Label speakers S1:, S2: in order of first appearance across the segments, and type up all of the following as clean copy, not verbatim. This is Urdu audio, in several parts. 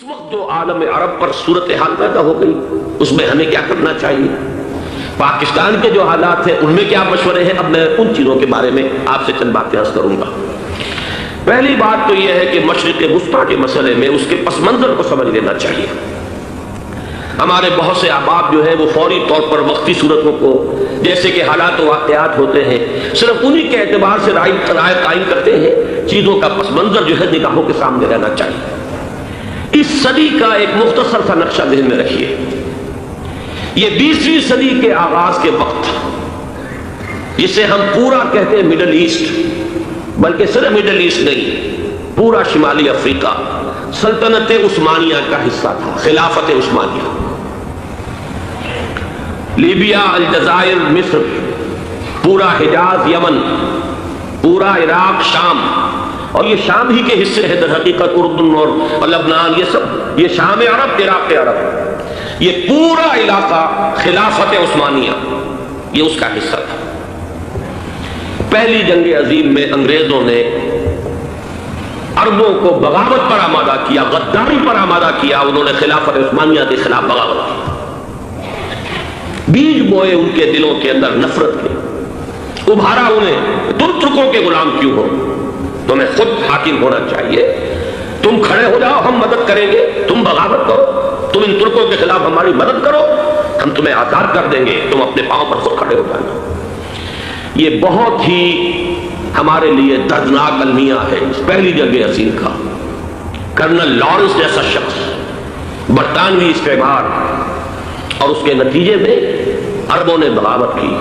S1: اس وقت جو عالم عرب پر صورتحال پیدا ہو گئی اس میں ہمیں کیا کرنا چاہیے، پاکستان کے جو حالات ہیں ان میں کیا مشورے ہیں، اب میں ان چیزوں کے بارے میں آپ سے چند باتیں عرض کروں گا۔ پہلی بات تو یہ ہے کہ مشرق وسطیٰ کے مسئلے میں اس کے پس منظر کو سمجھ لینا چاہیے۔ ہمارے بہت سے احباب جو ہے وہ فوری طور پر وقتی صورتوں کو جیسے کہ حالات و واقعات ہوتے ہیں صرف انہی کے اعتبار سے رائے قائم کرتے ہیں، چیزوں کا پس منظر جو ہے نگاہوں کے سامنے رہنا چاہیے۔ اس صدی کا ایک مختصر سا نقشہ ذہن میں رکھیے۔ یہ 20ویں صدی کے آغاز کے وقت جسے ہم پورا کہتے ہیں مڈل ایسٹ، بلکہ صرف مڈل ایسٹ نہیں، پورا شمالی افریقہ سلطنت عثمانیہ کا حصہ تھا، خلافت عثمانیہ۔ لیبیا، الجزائر، مصر، پورا حجاز، یمن، پورا عراق، شام، اور یہ شام ہی کے حصے ہیں در حقیقت اردن اور لبنان، یہ سب یہ شام عرب، عراق عرب، یہ پورا علاقہ خلافت عثمانیہ یہ اس کا حصہ تھا۔ پہلی جنگ عظیم میں انگریزوں نے عربوں کو بغاوت پر آمادہ کیا، غداری پر آمادہ کیا، انہوں نے خلافت عثمانیہ کے خلاف بغاوت کی، بیج بوئے ان کے دلوں کے اندر نفرت کے، ابھارا انہیں تم ترکوں کے غلام کیوں ہو، تمہیں خود حاکم ہونا چاہیے، تم کھڑے ہو جاؤ ہم مدد کریں گے، تم بغاوت کرو، تم ان ترکوں کے خلاف ہماری مدد کرو، ہم تمہیں آزاد کر دیں گے، تم اپنے پاؤں پر خود کھڑے ہو جانا۔ یہ بہت ہی ہمارے لیے دردناک المیہ ہے اس پہلی جنگ عظیم کا۔ کرنل لارنس جیسا شخص برطانوی استعمار اور اس کے نتیجے میں عربوں نے بغاوت کی،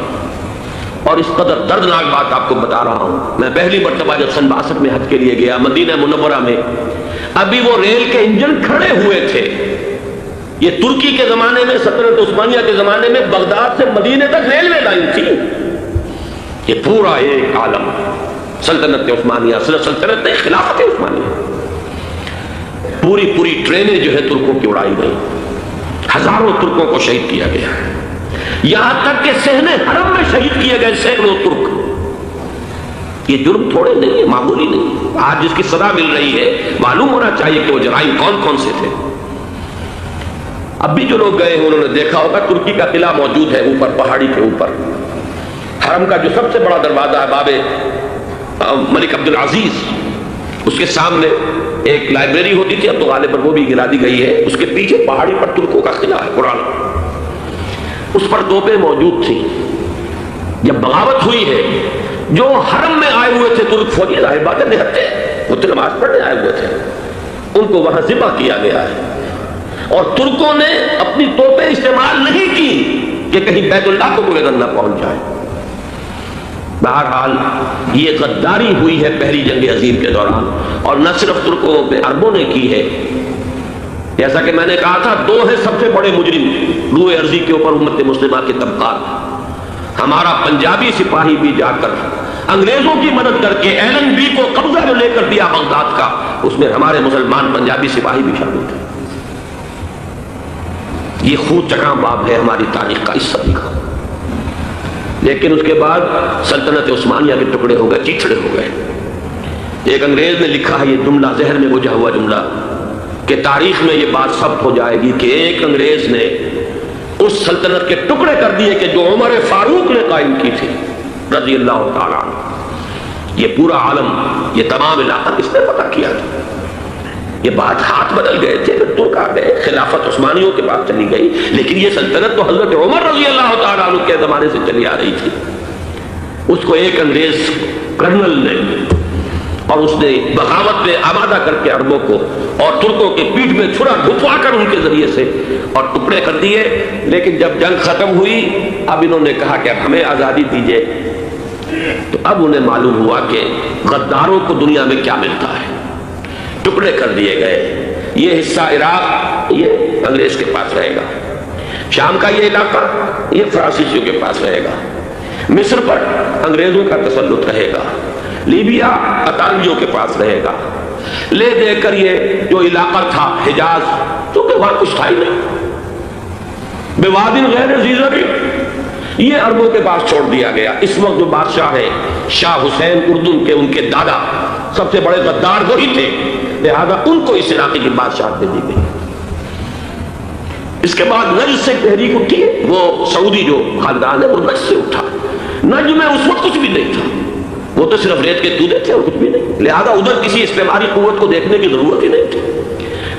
S1: اور اس قدر دردناک بات آپ کو بتا رہا ہوں، میں پہلی مرتبہ جب سن 62 میں حج کے لیے گیا مدینہ منورہ میں، ابھی وہ ریل کے انجن کھڑے ہوئے تھے۔ یہ ترکی کے زمانے میں، سلطنت عثمانیہ کے زمانے میں بغداد سے مدینے تک ریلوے لائن تھی۔ یہ پورا ایک عالم سلطنت عثمانیہ، صرف سلطنت نہیں، خلافت عثمانیہ، پوری ٹرینیں جو ہے ترکوں کی اڑائی گئی، ہزاروں ترکوں کو شہید کیا گیا، یہاں تک کہ صحن حرم میں شہید کیے گئے سینکڑوں ترک۔ یہ جرم تھوڑے نہیں ہے، معمولی نہیں۔ آج جس کی سزا مل رہی ہے معلوم ہونا چاہیے کہ وہ جرائم کون کون سے تھے۔ اب بھی جو لوگ گئے ہیں انہوں نے دیکھا ہوگا ترکی کا قلعہ موجود ہے اوپر پہاڑی کے اوپر، حرم کا جو سب سے بڑا دروازہ ہے باب ملک عبدالعزیز، اس کے سامنے ایک لائبریری ہوتی تھی، اب تو غالباً وہ بھی گرا دی گئی ہے، اس کے پیچھے پہاڑی پر ترکوں کا قلعہ ہے پرانا، اس پر توپیں موجود تھیں۔ جب بغاوت ہوئی ہے جو حرم میں آئے ہوئے تھے ترک فوجی، ظاہر بات ہے نہتے وہ تو نماز پڑھنے آئے ہوئے تھے، ان کو وہاں ذبح کیا گیا ہے، اور ترکوں نے اپنی توپیں استعمال نہیں کی کہ کہیں بیت اللہ کو کوئی نہ پہنچ جائے۔ بہرحال یہ غداری ہوئی ہے پہلی جنگ عظیم کے دوران، اور نہ صرف ترکوں پہ عربوں نے کی ہے۔ جیسا کہ میں نے کہا تھا، دو ہیں سب سے بڑے مجرم روئے ارضی کے اوپر امت مسلمہ کے طبقات۔ ہمارا پنجابی سپاہی بھی جا کر انگریزوں کی مدد کر کے ایلن بی کو قبضہ جو لے کر دیا بغداد کا، اس میں ہمارے مسلمان پنجابی سپاہی بھی شامل تھے۔ یہ خون چکاں باب ہے ہماری تاریخ کا اس صدی کا۔ لیکن اس کے بعد سلطنت عثمانیہ کے ٹکڑے ہو گئے، چیچڑے ہو گئے۔ ایک انگریز نے لکھا ہے یہ جملہ، ذہن میں گجا ہوا جملہ، کہ تاریخ میں یہ بات ثبت ہو جائے گی کہ ایک انگریز نے اس سلطنت کے ٹکڑے کر دیے کہ جو عمر فاروق نے قائم کی تھی رضی اللہ تعالیٰ عنہ۔ یہ پورا عالم، یہ تمام علاقہ کس نے فتح کیا تھا؟ یہ بات ہاتھ بدل گئے تھے، پھر ترک آ گئے، خلافت عثمانیوں کے پاس چلی گئی، لیکن یہ سلطنت تو حضرت عمر رضی اللہ تعالیٰ عنہ کے زمانے سے چلی آ رہی تھی۔ اس کو ایک انگریز کرنل نے، اور اس نے بغاوت میں آمادہ کر کے عربوں کو اور ترکوں کے پیٹھ میں چھرا ڈھپوا کر ان کے ذریعے سے اور ٹکڑے کر دیے۔ لیکن جب جنگ ختم ہوئی اب انہوں نے کہا کہ اب ہمیں آزادی دیجیے، تو اب انہیں معلوم ہوا کہ غداروں کو دنیا میں کیا ملتا ہے، ٹکڑے کر دیے گئے۔ یہ حصہ عراق یہ انگریز کے پاس رہے گا، شام کا یہ علاقہ یہ فرانسیسیوں کے پاس رہے گا، مصر پر انگریزوں کا تسلط رہے گا، لیبیا اطالویوں کے پاس رہے گا، لے دے کر یہ جو علاقہ تھا حجاز، کیونکہ وہاں کچھ تھا ہی نہیں، بوادن غیر ذی زرع، یہ عربوں کے پاس چھوڑ دیا گیا۔ اس وقت جو بادشاہ ہے شاہ حسین اردن کے، ان کے دادا سب سے بڑے غدار وہی تھے، لہذا ان کو اس علاقے کی بادشاہت دے دی گئی۔ اس کے بعد نجد سے تحریک اٹھی ہے، وہ سعودی جو خاندان ہے وہ نجد سے اٹھا۔ نجد میں اس وقت کچھ بھی نہیں تھا، وہ تو صرف ریت کے تودے تھے اور کچھ بھی نہیں، لہذا ادھر کسی استعماری قوت کو دیکھنے کی ضرورت ہی نہیں تھی۔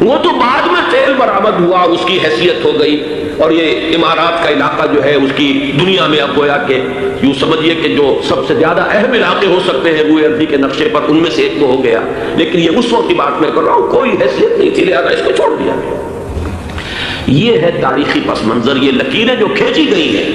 S1: وہ تو بعد میں تیل برآمد ہوا، اس کی حیثیت ہو گئی، اور یہ امارات کا علاقہ جو ہے اس کی دنیا میں اب گویا کہ یوں سمجھیے کہ جو سب سے زیادہ اہم علاقے ہو سکتے ہیں روئے ارضی کے نقشے پر، ان میں سے ایک تو ہو گیا، لیکن یہ اس وقت کی بات میں کر رہا ہوں، کوئی حیثیت نہیں تھی، لہذا اس کو چھوڑ دیا گیا۔ یہ ہے تاریخی پس منظر، یہ لکیریں جو کھینچی گئی ہیں،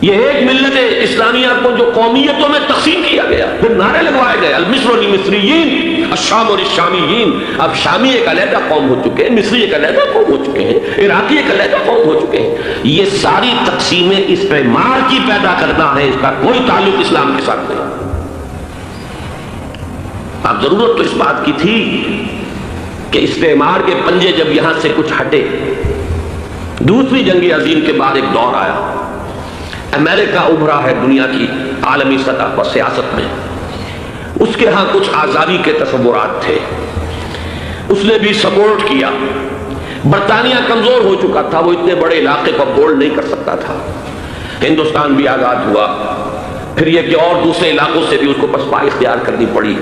S1: یہ ایک ملت اسلامیہ کو جو قومیتوں میں تقسیم کیا گیا، پھر نعرے لگوائے گئے المصر للمصریین الشام للشامیین۔ اب شامی ایک علیحدہ قوم ہو چکے ہیں، مصری ایک علیحدہ قوم ہو چکے ہیں، عراقی ایک علیحدہ قوم ہو چکے ہیں۔ یہ ساری تقسیمیں استعمار کی پیدا کرنا ہے، اس کا کوئی تعلق اسلام کے ساتھ نہیں۔ اب ضرورت تو اس بات کی تھی کہ استعمار کے پنجے جب یہاں سے کچھ ہٹے، دوسری جنگ عظیم کے بعد ایک دور آیا، امریکہ ابھرا ہے دنیا کی عالمی سطح پر سیاست میں، اس کے ہاں کچھ آزادی کے تصورات تھے، اس نے بھی سپورٹ کیا۔ برطانیہ کمزور ہو چکا تھا، وہ اتنے بڑے علاقے کو ہولڈ نہیں کر سکتا تھا۔ ہندوستان بھی آزاد ہوا، پھر یہ کہ اور دوسرے علاقوں سے بھی اس کو پسپائی اختیار کرنی پڑی۔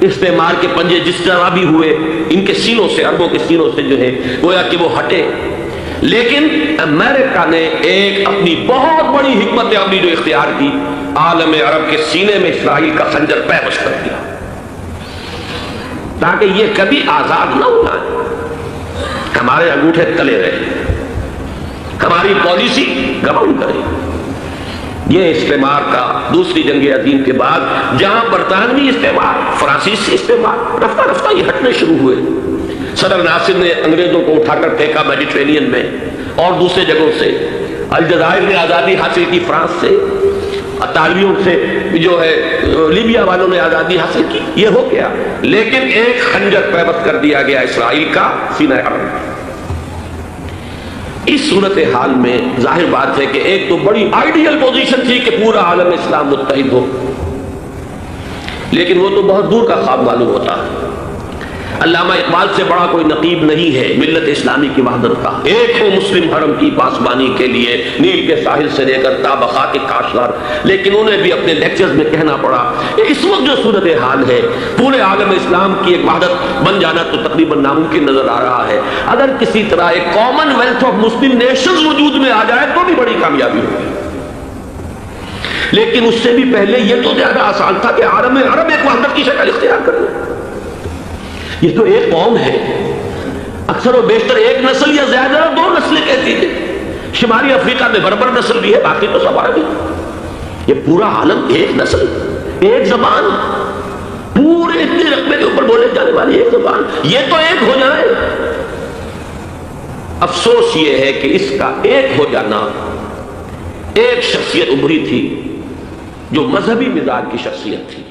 S1: استعمار کے پنجے جس طرح بھی ہوئے، ان کے سینوں سے، عربوں کے سینوں سے جو ہے گویا کہ وہ ہٹے، لیکن امریکہ نے ایک اپنی بہت بڑی حکمت عملی جو اختیار کی، عالم عرب کے سینے میں اسرائیل کا خنجر پیوست کر دیا، تاکہ یہ کبھی آزاد نہ ہو جائے، ہمارے انگوٹھے تلے رہے، ہماری پالیسی گمن کرے۔ یہ استعمار کا دوسری جنگ عظیم کے بعد جہاں برطانوی استعمار، فرانسیسی استعمار رفتہ رفتہ یہ ہٹنے شروع ہوئے، صدر ناصر نے انگریزوں کو اٹھا کر پھینکا میڈیٹرینین میں اور دوسرے جگہوں سے، الجزائر نے آزادی حاصل کی فرانس سے، اطالویوں سے جو ہے لیبیا والوں نے آزادی حاصل کی، یہ ہو گیا، لیکن ایک خنجر پیوست کر دیا گیا اسرائیل کا سینہ عرب میں۔ اس صورتحال میں ظاہر بات ہے کہ ایک تو بڑی آئیڈیل پوزیشن تھی کہ پورا عالم اسلام متحد ہو، لیکن وہ تو بہت دور کا خواب معلوم ہوتا ہے۔ علامہ اقبال سے بڑا کوئی نقیب نہیں ہے ملت اسلامی کی وحدت کا، ایک ہو مسلم حرم کی پاسبانی کے لیے نیل کے ساحل سے لے کر تا بخاک کاشغر، لیکن انہیں بھی اپنے لیکچرز میں کہنا پڑا کہ اس وقت جو صورتحال ہے پورے عالم اسلام کی ایک وحدت بن جانا تو تقریباً ناممکن نظر آ رہا ہے، اگر کسی طرح ایک common wealth of Muslim nations وجود میں آ جائے تو بھی بڑی کامیابی ہوگی، لیکن اس سے بھی پہلے یہ تو زیادہ آسان تھا کہ عالم عرب ایک وحدت کی شکل اختیار کر لے۔ یہ تو ایک قوم ہے، اکثر و بیشتر ایک نسل یا زیادہ دو نسلیں کہتی ہیں، شمالی افریقہ میں بربر نسل بھی ہے، باقی تو سب عربی، یہ پورا عالم ایک نسل، ایک زبان، پورے اتنے رقبے کے اوپر بولے جانے والی ایک زبان، یہ تو ایک ہو جائے۔ افسوس یہ ہے کہ اس کا ایک ہو جانا، ایک شخصیت ابھری تھی جو مذہبی مزاج کی شخصیت تھی،